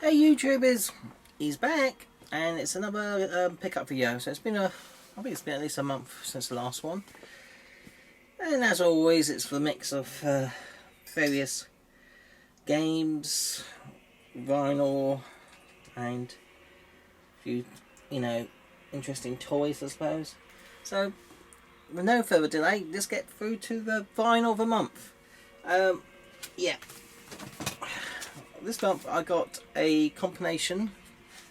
Hey YouTubers, he's back, and it's another pickup video. So it's been I think it's been at least a month since the last one. And as always, it's the mix of various games, vinyl, and a few, interesting toys, I suppose. So, with no further delay, let's get through to the vinyl of the month. Yeah. This month I got a combination.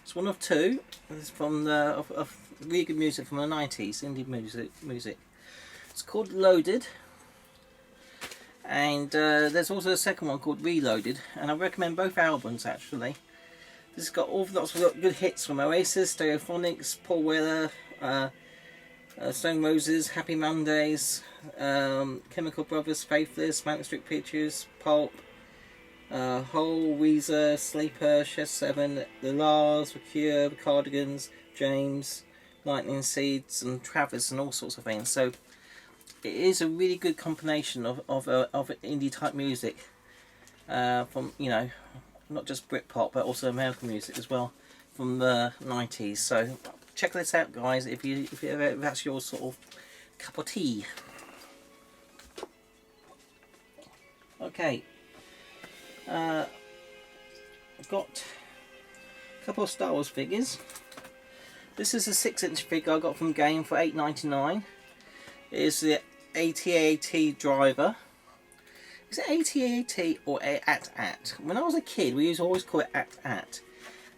It's one of two. It's from of really good music from the 90s, indie music. It's called Loaded, and there's also a second one called Reloaded, and I recommend both albums actually. This has got lots of good hits from Oasis, Stereophonics, Paul Weller, Stone Roses, Happy Mondays, Chemical Brothers, Faithless, Manic Street Preachers, Pulp, Hole, Weezer, Sleeper, Chess 7, The Lars, The Cure, The Cardigans, James, Lightning Seeds, and Travis, and all sorts of things. So it is a really good combination of indie type music, from not just Britpop but also American music as well from the 90s. So check this out, guys, if that's your sort of cup of tea. Okay. I've got a couple of Star Wars figures. This is a 6-inch figure I got from Game for $8.99. It is the AT-AT driver. Is it AT-AT or AT-AT? When I was a kid, we used to always call it AT-AT.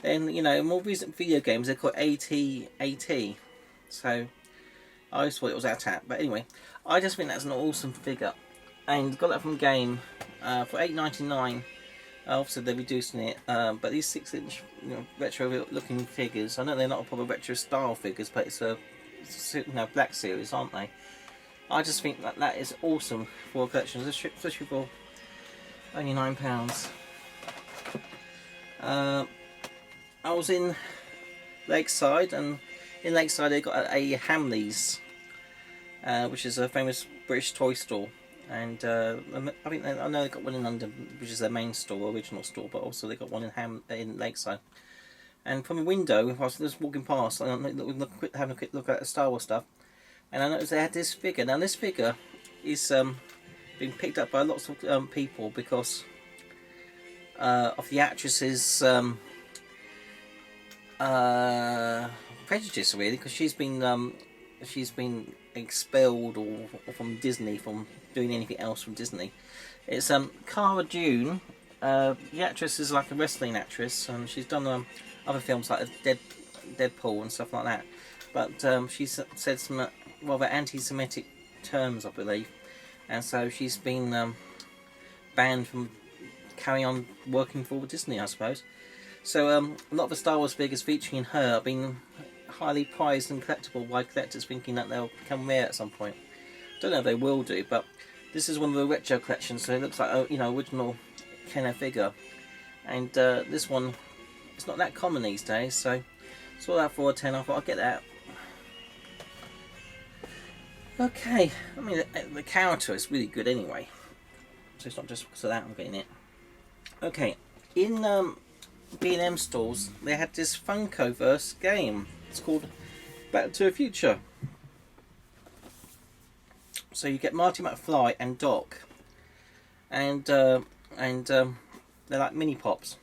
Then, in more recent video games, they call it AT-AT. So, I always thought it was AT-AT. But anyway, I just think that's an awesome figure. And got that from Game for $8.99. Obviously they're reducing it, but these 6-inch retro looking figures, I know they're not proper retro style figures, but it's a Black Series, aren't they? I just think that is awesome for a collection, especially for only £9. I was in Lakeside, and in Lakeside they got a Hamleys, which is a famous British toy store. And I know they got one in London, which is their main store, original store, but also they got one in Lakeside. And from a window, I was just walking past, and I'm having a quick look at the Star Wars stuff, and I noticed they had this figure. Now this figure is being picked up by lots of people because of the actress's prejudice, really, because she's been expelled or from Disney, from doing anything else from Disney. It's Cara Dune. The actress is like a wrestling actress, and she's done other films like Deadpool and stuff like that. But she said some rather anti-Semitic terms, I believe, and so she's been banned from carrying on working for Disney, I suppose. So a lot of the Star Wars figures featuring her have been highly prized and collectible by collectors, thinking that they'll become rare at some point. Don't know if they will do, but this is one of the retro collections, so it looks like original Kenner figure. And this one, it's not that common these days, so saw that for a £10. I thought I'd get that. Okay, I mean the character is really good anyway, so it's not just because of that I'm getting it. Okay, in B&M stores they had this Funkoverse game. It's called Back to the Future. So you get Marty McFly and Doc, and they're like mini pops,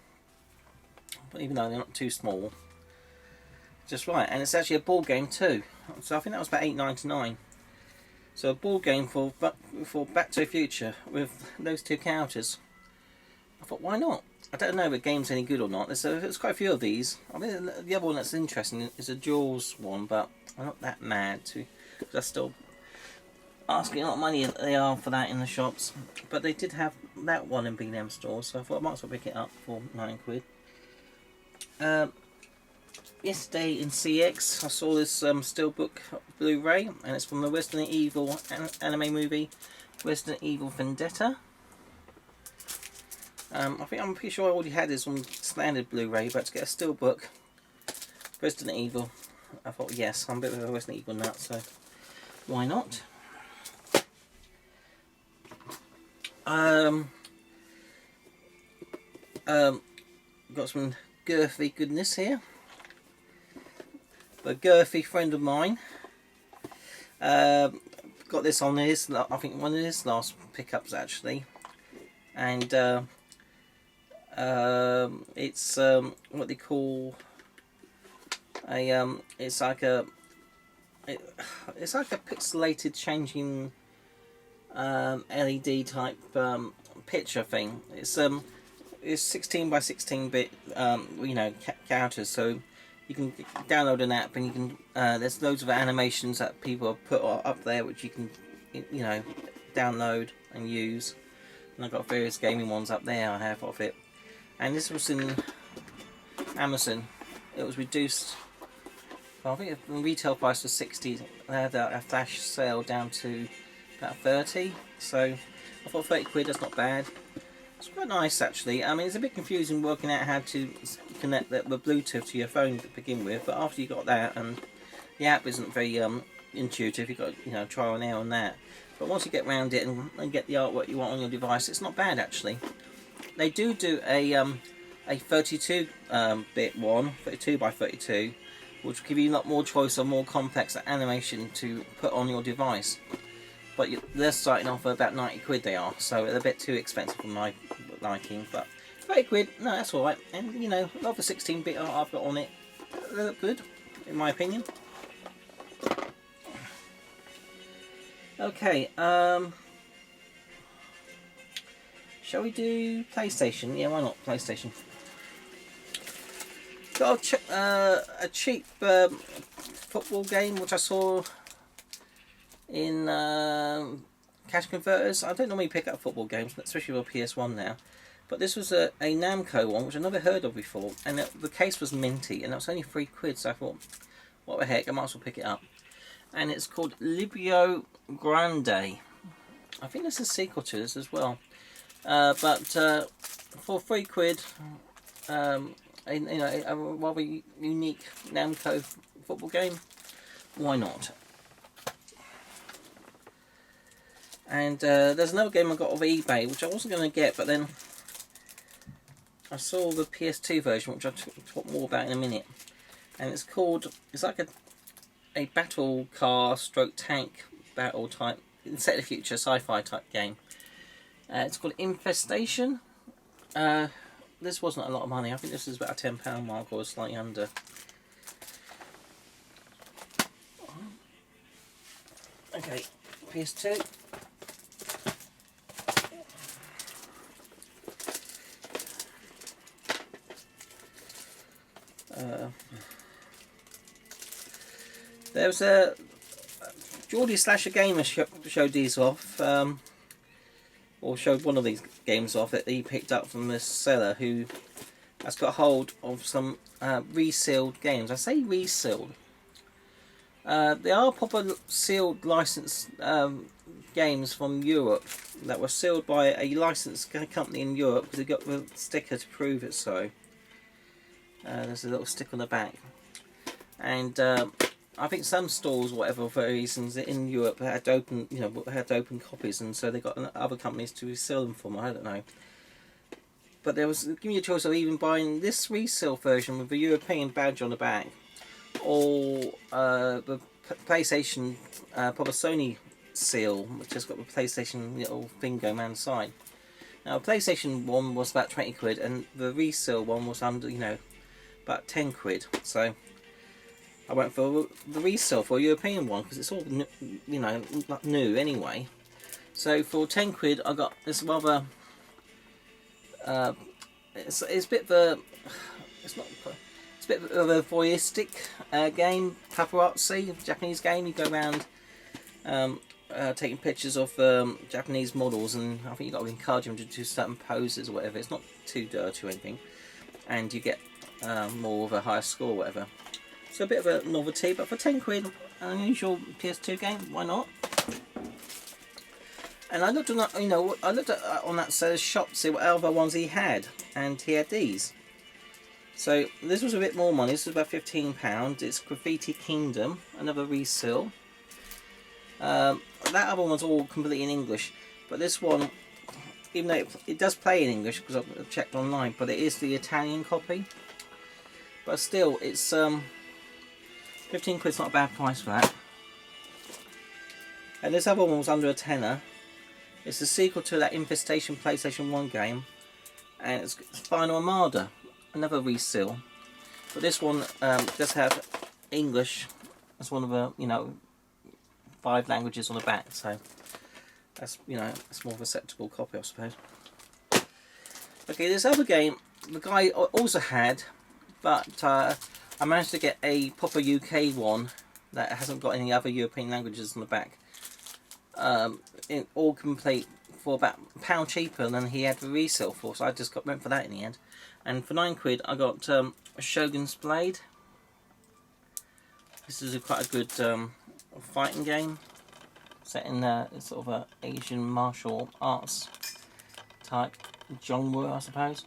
but even though they're not too small, just right. And it's actually a board game too. So I think that was about $8.99. So a board game for Back to the Future with those two characters. I thought, why not? I don't know if the game's any good or not. There's quite a few of these. I mean, the other one that's interesting is a Jaws one, but I'm not that mad to, because I'm still asking a lot of money they are for that in the shops. But they did have that one in B&M stores, so I thought I might as well pick it up for £9. Yesterday in CX I saw this Steelbook Blu-ray, and it's from the Resident Evil anime movie Resident Evil Vendetta. I'm pretty sure I already had this on standard Blu-ray, but to get a Steelbook Resident Evil, I thought, yes, I'm a bit of a Resident Evil nut, so why not? Got some girthy goodness here. A girthy friend of mine got this on his, I think one of his last pickups actually, and it's what they call a it's like a pixelated changing LED type picture thing. It's 16 by 16 bit you know, counters, so you can download an app and you can there's loads of animations that people have put up there which you can, you know, download and use. And I've got various gaming ones up there I have of it. And this was in Amazon. It was reduced. Well, I think the retail price was 60. They had a flash sale down to about 30. So I thought 30 quid, that's not bad. It's quite nice actually. I mean, it's a bit confusing working out how to connect the Bluetooth to your phone to begin with, but after you got that, and the app isn't very intuitive, you've got, you know, trial and error on that. But once you get around it and get the artwork you want on your device, it's not bad actually. They do a 32 bit one, 32 by 32, which will give you a lot more choice of more complex animation to put on your device. But they're starting off at about 90 quid they are, so they're a bit too expensive for my liking, but 30 quid, no, that's alright. And you know, a lot of the 16 bit art I've got on it, they look good, in my opinion. Okay, shall we do PlayStation? Yeah, why not PlayStation? Got a cheap football game which I saw in cash converters. I don't normally pick up football games, especially for PS1 now. But this was a Namco one which I never heard of before, and the case was minty, and it was only 3 quid. So I thought, what the heck? I might as well pick it up. And it's called Libro Grande. I think there's a sequel to this as well. But for 3 quid, you know, a rather unique Namco football game. Why not? And there's another game I got off eBay which I wasn't going to get, but then I saw the PS2 version, which I'll talk more about in a minute. And it's called, it's like a battle car stroke tank battle type, set of the future sci-fi type game. It's called Infestation. This wasn't a lot of money. I think this is about a £10 mark or slightly under. Okay, PS2. There was a Geordie Slasher Gamer showed these off, or showed one of these games off that he picked up from this seller who has got hold of some resealed games. I say resealed. They are proper sealed licensed games from Europe that were sealed by a licensed company in Europe because they got the sticker to prove it so. There's a little stick on the back, and I think some stores, whatever for reasons in Europe, had open, you know, had open copies, and so they got other companies to resell them for them. I don't know, but there was giving you a choice of even buying this resale version with a European badge on the back, or the PlayStation proper Sony seal, which has got the PlayStation little thing going around the side. Now, the PlayStation one was about 20 quid, and the resale one was under, you know, about 10 quid. So I went for the resale for a European one because it's all, you know, new anyway. So for 10 quid, I got this rather. It's a bit of a. It's not. It's a bit of a voyeuristic game, paparazzi, Japanese game. You go around taking pictures of Japanese models, and I think you got to encourage them to do certain poses or whatever. It's not too dirty or anything, and you get more of a higher score or whatever. So a bit of a novelty, but for 10 quid, an unusual PS2 game, why not? And I looked on that, you know, I looked at on that seller's shop to see what other ones he had, and he had these. So this was a bit more money. This was about £15. It's Graffiti Kingdom, another resale. That other one's all completely in English, but this one, even though it does play in English because I've checked online, but it is the Italian copy. but still, it's 15 quid's not a bad price for that. And this other one was under a tenner. It's the sequel to that Infestation PlayStation 1 game, and it's Final Armada, another reseal. But this one does have English as one of the 5 languages on the back, so that's it's more of a acceptable copy, I suppose. Okay, this other game the guy also had, but I managed to get a proper UK one that hasn't got any other European languages on the back. All complete for about £1 cheaper than he had the resale for, so I just went for that in the end. And for 9 quid I got a Shogun's Blade. This is quite a good fighting game set in sort of a Asian martial arts type genre, I suppose.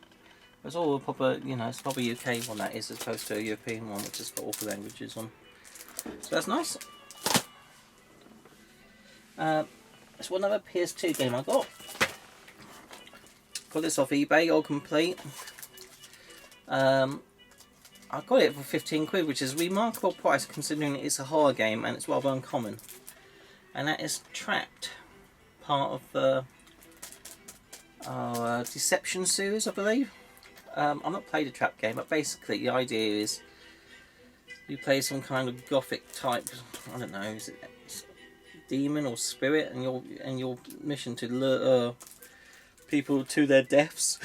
It's all a proper, it's probably a UK one that is, as opposed to a European one which has got all the languages on. So that's nice. It's one other PS2 game I got. Got this off eBay, all complete. I got it for 15 quid, which is a remarkable price considering it's a horror game and it's rather uncommon. And that is Trapped, part of the Deception series, I believe. I've not played a Trap game, but basically the idea is you play some kind of gothic type, I don't know, is it demon or spirit, and your mission to lure people to their deaths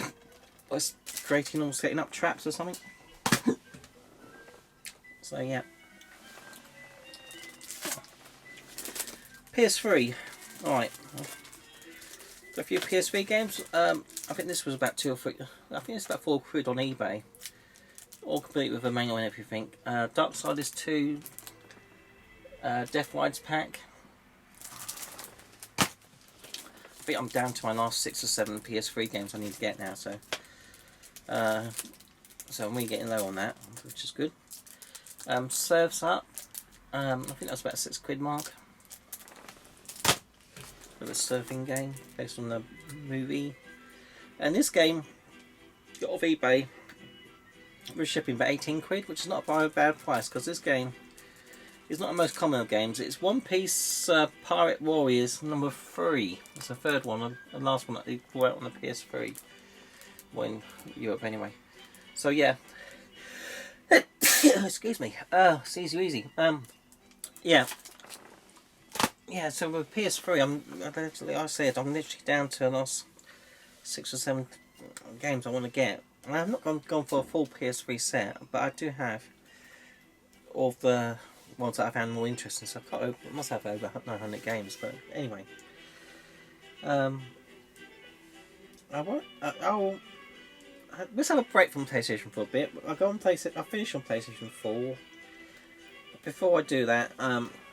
by creating or setting up traps or something. So yeah. PS3. Alright. A few PS3 games. I think this was about 2 or 3. I think it's about 4 quid on eBay. All complete with a manual and everything. Darksiders 2. Death Rides pack. I think I'm down to my last 6 or 7 PS3 games I need to get now. So I'm really getting low on that, which is good. Surf's Up. I think that's about a 6 quid mark. For the surfing game based on the movie. And this game got off eBay with shipping about 18 quid, which is not a bad price because this game is not the most common of games. It's One Piece Pirate Warriors number 3. It's the third one, the last one that they brought out on the PS3. Well, in Europe anyway. So yeah. Excuse me. It's easy. Yeah. Yeah, so with PS3, I'm literally down to the last 6 or 7 games I want to get. And I've not gone for a full PS3 set, but I do have all of the ones that I found more interesting. So I must have over 900 games, but anyway. Let's have a break from PlayStation for a bit. I'll finish on PlayStation 4. But before I do that,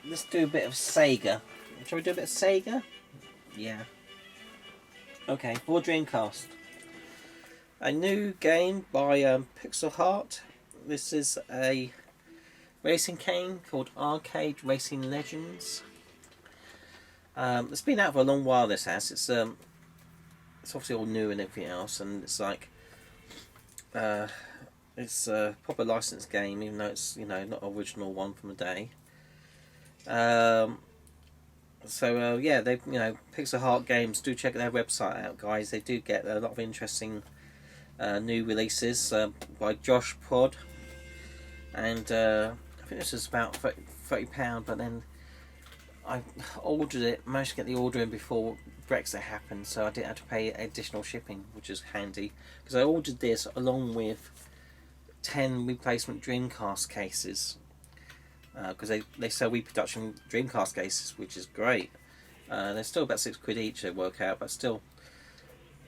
let's do a bit of Sega. Shall we do a bit of Sega? Yeah. Okay, for Dreamcast. A new game by Pixel Heart. This is a racing game called Arcade Racing Legends. It's been out for a long while, this has. It's obviously all new and everything else, and it's like it's a proper licensed game, even though it's not an original one from the day. Yeah, they Pixel Heart Games, do check their website out, guys. They do get a lot of interesting new releases by Josh Prod, and I think this is about £30, but then I ordered it, managed to get the order in before Brexit happened, so I didn't have to pay additional shipping, which is handy, because I ordered this along with 10 replacement Dreamcast cases, because they sell reproduction Dreamcast cases, which is great. They're still about 6 quid each, they work out, but still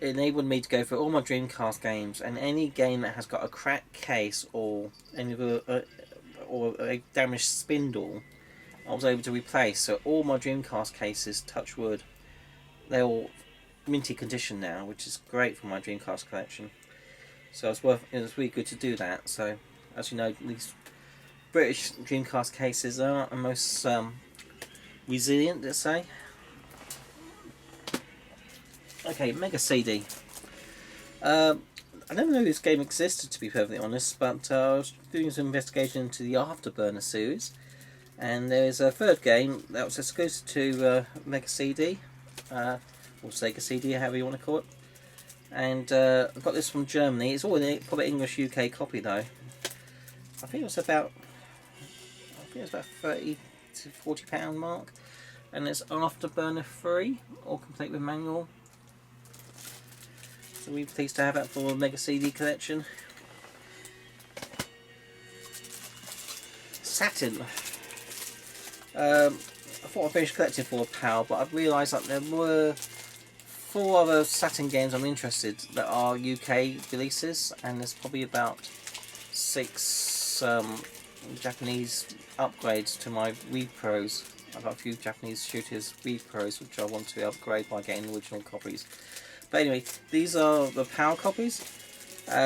it enabled me to go for all my Dreamcast games, and any game that has got a cracked case or any of or a damaged spindle, I was able to replace. So all my Dreamcast cases, touch wood, they're all minty condition now, which is great for my Dreamcast collection. So it was really good to do that. So as you know, these British Dreamcast cases are the most resilient, let's say. Okay, Mega CD. I never knew this game existed, to be perfectly honest, but I was doing some investigation into the Afterburner series, and there's a third game that was exclusive to Mega CD, or Sega CD, however you want to call it. And I got this from Germany. It's all in it, probably English UK copy though. I think it was about 30 to £40 mark, and it's Afterburner 3, all complete with manual. So we're pleased to have that for a Mega CD collection. Saturn. I thought I finished collecting for a pal, but I've realised that there were 4 other Saturn games I'm interested that are UK releases, and there's probably about 6 Japanese upgrades to my Wii Pros. I've got a few Japanese shooters Wii Pros which I want to upgrade by getting the original copies. But anyway, these are the PAL copies.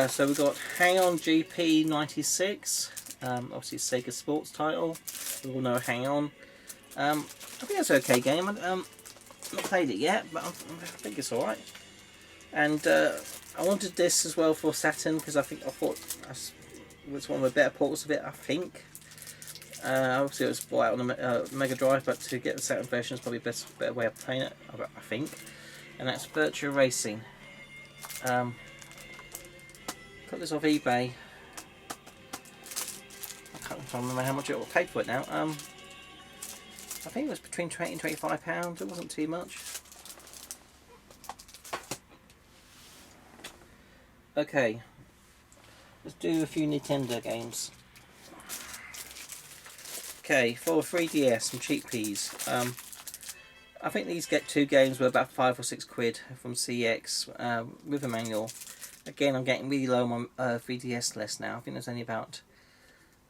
So we've got Hang On GP 96, obviously a Sega Sports title. We all know Hang On. I think it's an okay game. I've not played it yet, but I think it's alright. And I wanted this as well for Saturn because I thought it was one of the better ports of it, I think. Obviously it was bought out on the Mega Drive, but to get the Saturn version is probably a better way of playing it, I think. And that's Virtua Racing. Got this off eBay. I can't remember how much it paid for it now. I think it was between £20 and £25. It wasn't too much. Okay, let's do a few Nintendo games. Okay, for 3DS, some cheap peas. I think these get 2 games worth about £5 or £6 from CX with a manual. Again, I'm getting really low on my 3DS list now. I think there's only about,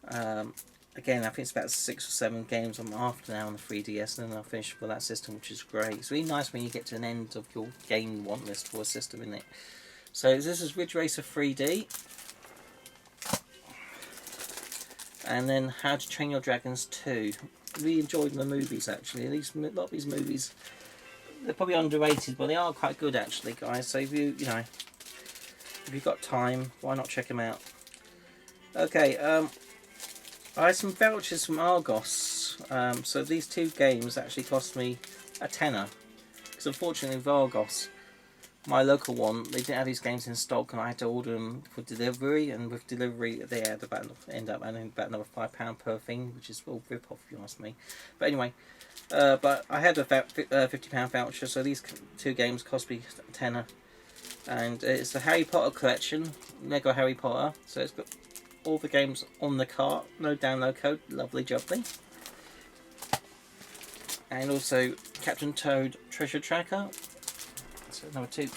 again, I think it's about 6 or 7 games I'm after now on the 3DS, and then I'll finish with that system, which is great. It's really nice when you get to an end of your game want list for a system, isn't it? So this is Ridge Racer 3D. And then How to Train Your Dragons 2. Really enjoyed the movies actually. A lot of these movies, they're probably underrated, but they are quite good actually, guys. So if you've got time, why not check them out? Okay, I had some vouchers from Argos. So these 2 games actually cost me a tenner, because unfortunately with Argos, my local one, they didn't have these games in stock, and I had to order them for delivery. And with delivery, they had end up adding about another £5 per thing, which is all rip off if you ask me. But anyway, but I had a £50 voucher, so these 2 games cost me a tenner. And it's the Harry Potter collection, Lego Harry Potter. So it's got all the games on the cart, no download code, lovely jubbly. And also Captain Toad Treasure Tracker. So number 2.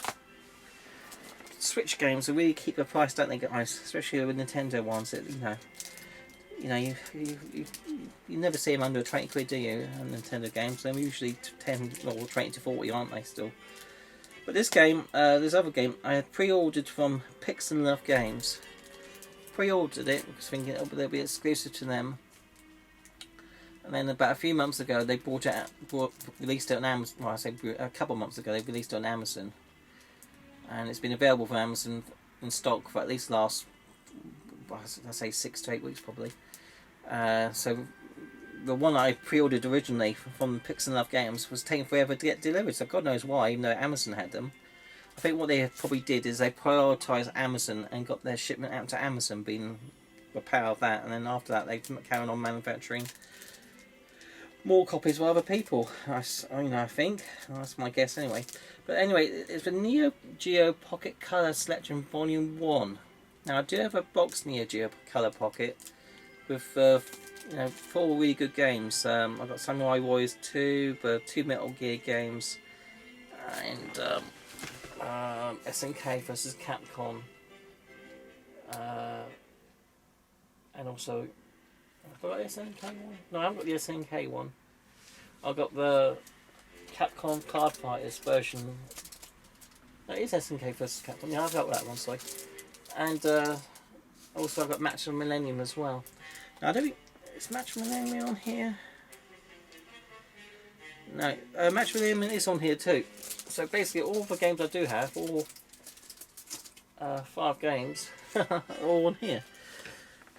Switch games will really keep the price, don't they, guys? Especially with Nintendo ones. That, you never see them under 20 quid, do you? On Nintendo games, they're usually 10 or 20 to 40, aren't they? Still. But this game, this other game, I had pre-ordered from Pix and Love Games. Pre-ordered it because thinking they'll be exclusive to them. And then about a few months ago, they released it on Amazon. Well, I say a couple of months ago, they released it on Amazon, and it's been available from Amazon in stock for at least last, I say 6 to 8 weeks probably. So the one I pre-ordered originally from Pix and Love Games was taking forever to get delivered. So God knows why, even though Amazon had them. I think what they probably did is they prioritised Amazon and got their shipment out to Amazon, being the power of that, and then after that they carried on manufacturing more copies for other people. I think that's my guess anyway. But anyway, it's the Neo Geo Pocket Color Selection Volume 1. Now I do have a box Neo Geo Color Pocket with 4 really good games. I've got Samurai Warriors 2, the 2 Metal Gear games, and SNK vs Capcom, and also, have I got the SNK one? No, I haven't got the SNK one. I've got the Capcom Card Fighters version. No, it is SNK vs Capcom. Yeah, I've got that one, sorry. And also I've got Match of Millennium as well. Now, I don't think, is Match of Millennium on here? No, Match of Millennium is on here too. So basically all the games I do have, all 5 games all on here,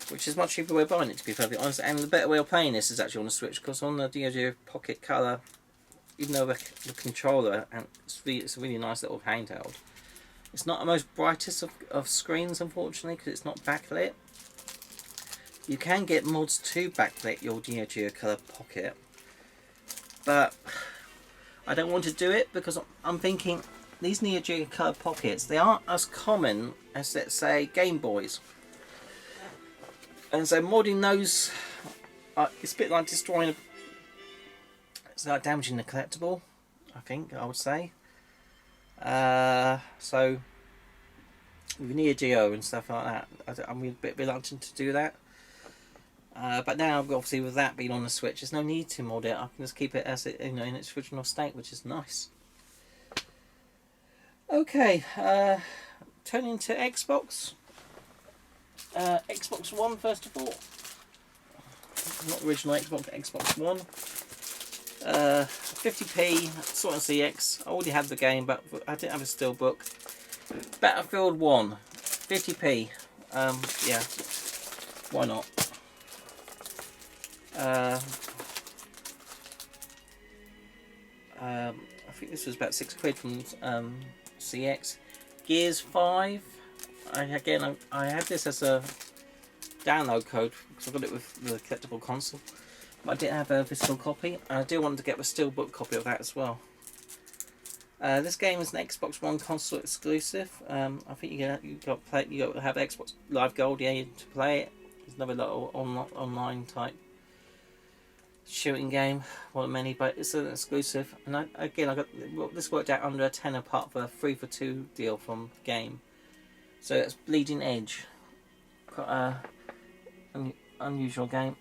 which is much cheaper way of buying it, to be perfectly honest. And the better way of playing this is actually on the Switch, because on the Neo Pocket Color, even though the controller, and it's a really nice little handheld, it's not the most brightest of screens, unfortunately, because it's not backlit. You can get mods to backlit your Neo Geo Color Pocket, but I don't want to do it because I'm thinking these Neo Geo Color Pockets, they aren't as common as, let's say, Game Boys. And so modding those, it's a bit like destroying, it's like damaging the collectible, I think, I would say. So, with Neo Geo and stuff like that, I'm a bit reluctant to do that. But now, obviously, with that being on the Switch, there's no need to mod it. I can just keep it as it, in its original state, which is nice. Okay, turning to Xbox. Xbox One, first of all. Not original Xbox, Xbox One. 50p, sort of CX. I already had the game, but I didn't have a steelbook. Battlefield 1, 50p. Yeah, why not? I think this was about £6 from CX. Gears 5. I had this as a download code because I got it with the collectible console, but I didn't have a physical copy. And I do want to get a steelbook copy of that as well. This game is an Xbox One console exclusive. I think you got to have Xbox Live Gold, yeah, to play it. There's another little online type shooting game, one of many, but it's an exclusive. And I got this worked out under a £10 apart for a 3 for 2 deal from Game. So it's Bleeding Edge. Quite an unusual game.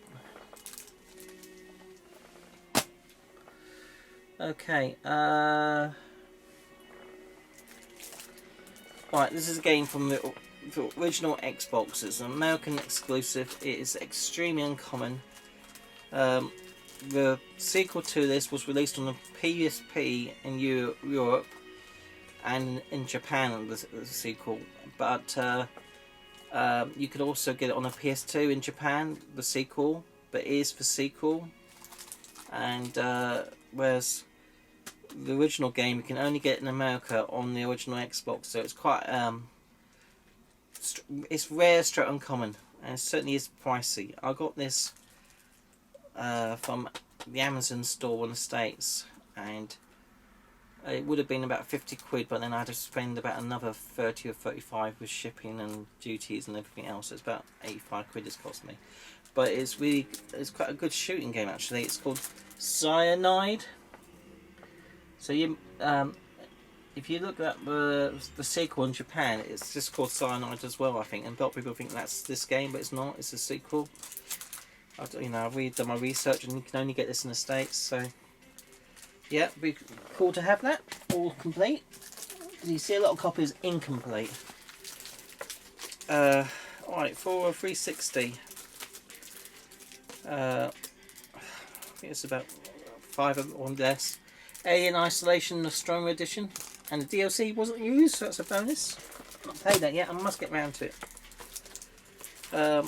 Okay. Right, this is a game from the original Xbox. It's an American exclusive. It is extremely uncommon. The sequel to this was released on the PSP in Europe and in Japan, the sequel, but you could also get it on a PS2 in Japan, the sequel, but it is for sequel, and whereas the original game you can only get in America on the original Xbox, so it's quite it's rare, straight uncommon, and it certainly is pricey. I got this from the Amazon store in the States, and it would have been about £50, but then I had to spend about another 30 or 35 with shipping and duties and everything else. So it's about £85 it's cost me. But it's quite a good shooting game actually. It's called Cyanide. So you if you look at the sequel in Japan, it's just called Cyanide as well, I think, and a lot of people think that's this game, but it's not. It's a sequel. I've done my research, and you can only get this in the States, so yeah, it'd be cool to have that all complete. You see a lot of copies incomplete. Alright, for a 360, I think it's about 5 or less. Alien Isolation, the Stronger Edition, and the DLC wasn't used, so that's a bonus. Not played that yet, I must get round to it. I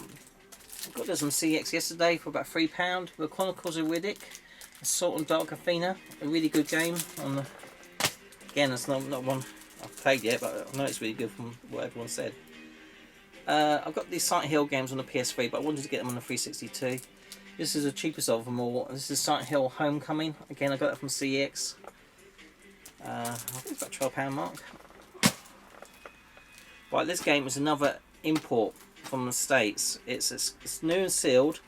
got this on CX yesterday for about £3. The Chronicles of Riddick, Assault on Dark Athena, a really good game. Again, it's not one I've played yet, but I know it's really good from what everyone said. I've got these Silent Hill games on the PS3, but I wanted to get them on the 360 too. This is the cheapest of them all. This is Silent Hill Homecoming. Again, I got that from CX. I think it's about £12 mark. Right, this game is another import from the States. It's new and sealed.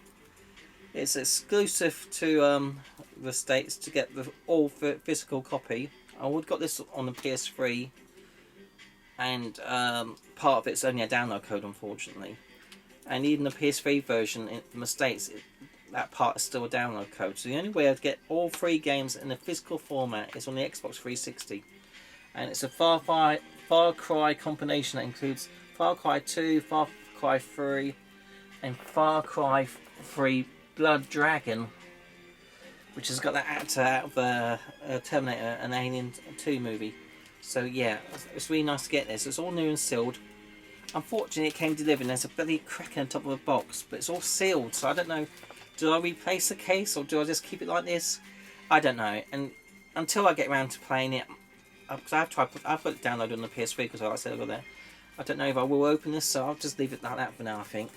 It's exclusive to the States to get the all physical copy. I would got this on the PS3, and part of it's only a download code, unfortunately. And even the PS3 version from the States, that part is still a download code. So the only way I'd get all 3 games in the physical format is on the Xbox 360. And it's a Far Cry combination that includes Far Cry 2, Far Cry 3, and Far Cry 3 Blood Dragon, which has got that actor out of the Terminator and Alien 2 movie. So yeah, it's really nice to get this. It's all new and sealed. Unfortunately, it came delivered and there's a bloody crack on the top of the box, but it's all sealed, so I don't know, do I replace the case or do I just keep it like this? I don't know, and until I get around to playing it, because I've got it downloaded on the PS3 because like I said over there, I don't know if I will open this, so I'll just leave it like that for now, I think.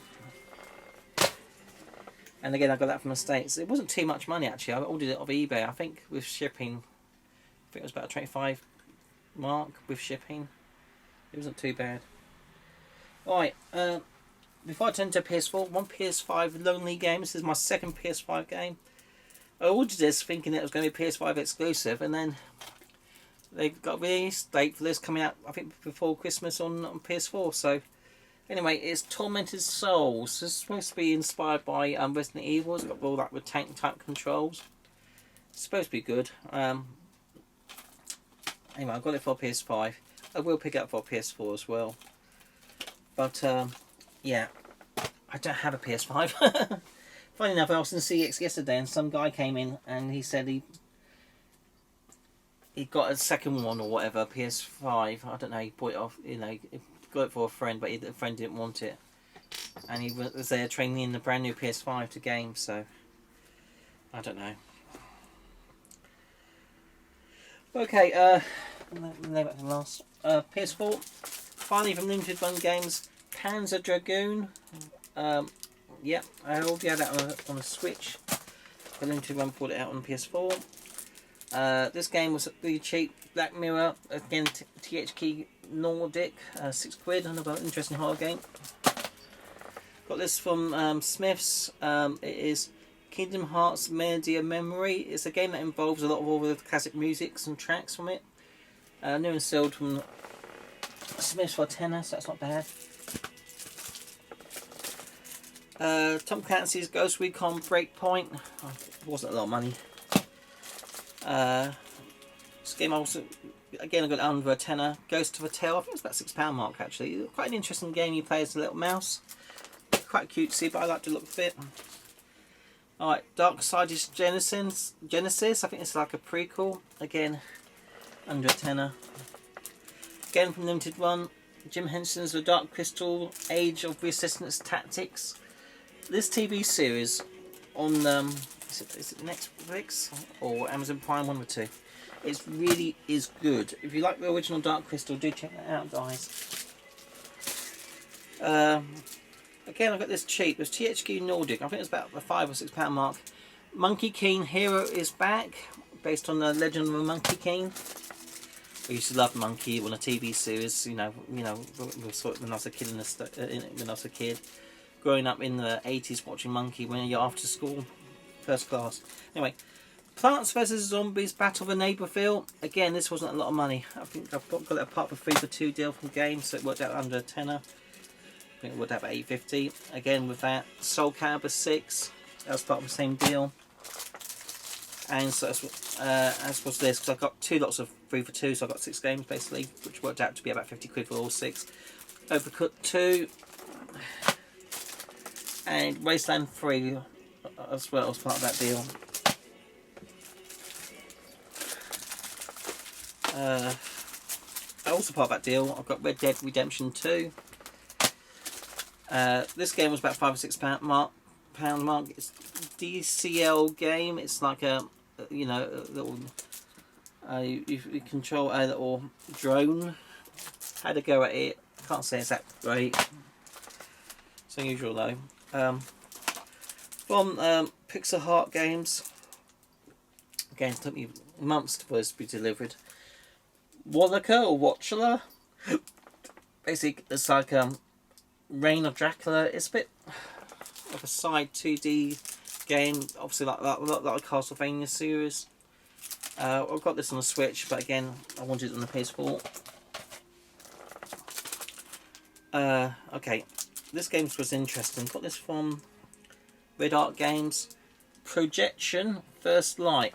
And again, I got that from the States. It wasn't too much money actually, I ordered it off eBay, I think with shipping, I think it was about a 25 mark with shipping. It wasn't too bad. Alright, before I turn to PS4, one PS5 lonely game. This is my second PS5 game. I ordered this thinking it was going to be PS5 exclusive, and then they got a release date for this coming out, I think, before Christmas on PS4. So, anyway, it's Tormented Souls. This is supposed to be inspired by Resident Evil. It's got all that with tank type controls. It's supposed to be good. Anyway, I got it for PS5. I will pick it up for PS4 as well. But, yeah, I don't have a PS5. Funny enough, I was in CX yesterday and some guy came in and he said he got a second one or whatever, PS5. I don't know, he bought it off, you know, he got it for a friend, but the friend didn't want it. And he was there training in the brand new PS5 to game, so I don't know. Okay, last PS4. Finally from Limited Run Games, Panzer Dragoon. Yeah, I already had that on a Switch. The Limited Run brought it out on PS4. This game was really cheap. Black Mirror, again THQ Nordic, £6. Another interesting horror game. Got this from Smiths. It is Kingdom Hearts Melody of Memory. It's a game that involves a lot of all the classic musics and tracks from it. New and sealed from Smiths for a tenner, so that's not bad. Tom Clancy's Ghost Recon Breakpoint. Oh, it wasn't a lot of money. This game also, again, I got it under a tenner. Ghost of a Tale, I think it's about £6 mark actually. Quite an interesting game. You play as a little mouse. Quite cutesy, but I like to look of it. Alright, Darksiders Genesis. I think it's like a prequel. Again, under a tenner. Again from Limited Run. Jim Henson's The Dark Crystal Age of Resistance Tactics. This TV series on is it Netflix or Amazon Prime, one or two. It really is good. If you like the original Dark Crystal, do check that out, guys. Again, I got this cheap. It was THQ Nordic. I think it's about the £5 or £6 mark. Monkey King Hero is back, based on the Legend of the Monkey King. I used to love Monkey on a TV series. You know, when I was a kid when I was a kid, growing up in the 80s, watching Monkey when you're after school, first class. Anyway, Plants vs Zombies Battle of the Neighbourville. Again, this wasn't a lot of money. I think I've got it apart for 3 for 2 deal from games, so it worked out under a tenner. I think it worked out about £8.50. Again with that, Soul Calibur 6. That was part of the same deal. And so as was this, because I got 2 lots of 3 for 2, so I got 6 games basically, which worked out to be about £50 for all 6. Overcooked 2. And Wasteland 3 as well as part of that deal. Also part of that deal, I've got Red Dead Redemption 2. This game was about £5 or £6 mark. It's DCL game. It's like a little you control a little drone. Had a go at it. Can't say it's that great. It's unusual though. From Pixel Heart Games. Again, it took me months for this to be delivered. Wallaka or Watchula. Basically, it's like Reign of Dracula. It's a bit of a side 2D game, obviously like Castlevania series. I've got this on the Switch, but again, I wanted it on the PS4. Okay, this game was interesting. Got this from Red Art Games. Projection First Light.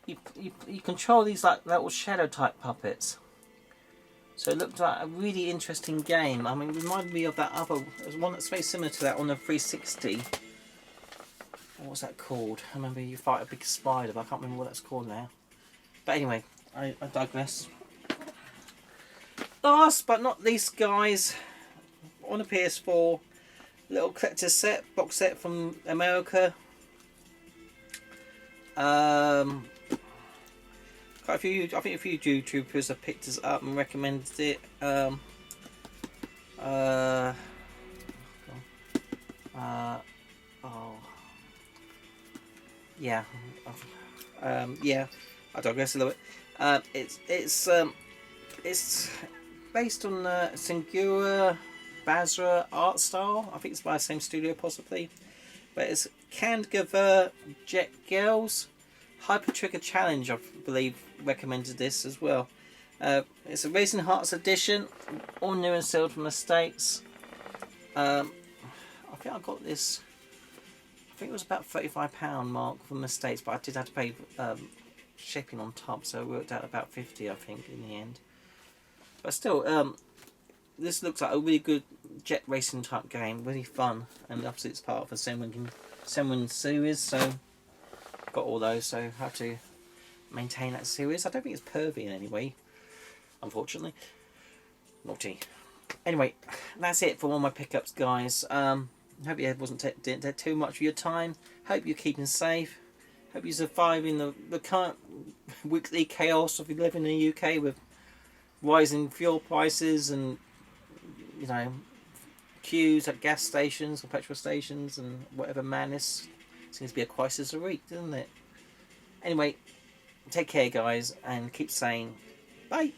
You control these like little shadow type puppets. So it looked like a really interesting game. I mean, it reminded me of that other, there's one that's very similar to that on the 360. What was that called? I remember you fight a big spider, but I can't remember what that's called now. But anyway, I digress. Last but not least, guys, on a PS4, little collector set, box set from America. Quite a few, I think a few YouTubers have picked us up and recommended it. Oh, yeah, yeah. I digress a little bit. It's based on Singura Basra art style. I think it's by the same studio possibly. But it's Candgaver Jet Girls Hyper Trigger Challenge, I believe, recommended this as well. It's a Racing Hearts edition, all new and sealed from the States. I think I got this, I think it was about £35 mark from the States, but I did have to pay shipping on top, so it worked out about 50, I think, in the end. But still, this looks like a really good jet racing type game, really fun, and obviously it's part of the Senwin series, so got all those, so I have to maintain that series. I don't think it's pervy in any way, unfortunately. Naughty. Anyway, that's it for all my pickups, guys. Hope you didn't take too much of your time. Hope you're keeping safe. Hope you're surviving the current weekly chaos of living in the UK with rising fuel prices and, you know, queues at gas stations or petrol stations and whatever madness. Seems to be a crisis a week, doesn't it? Anyway, take care, guys, and keep saying bye.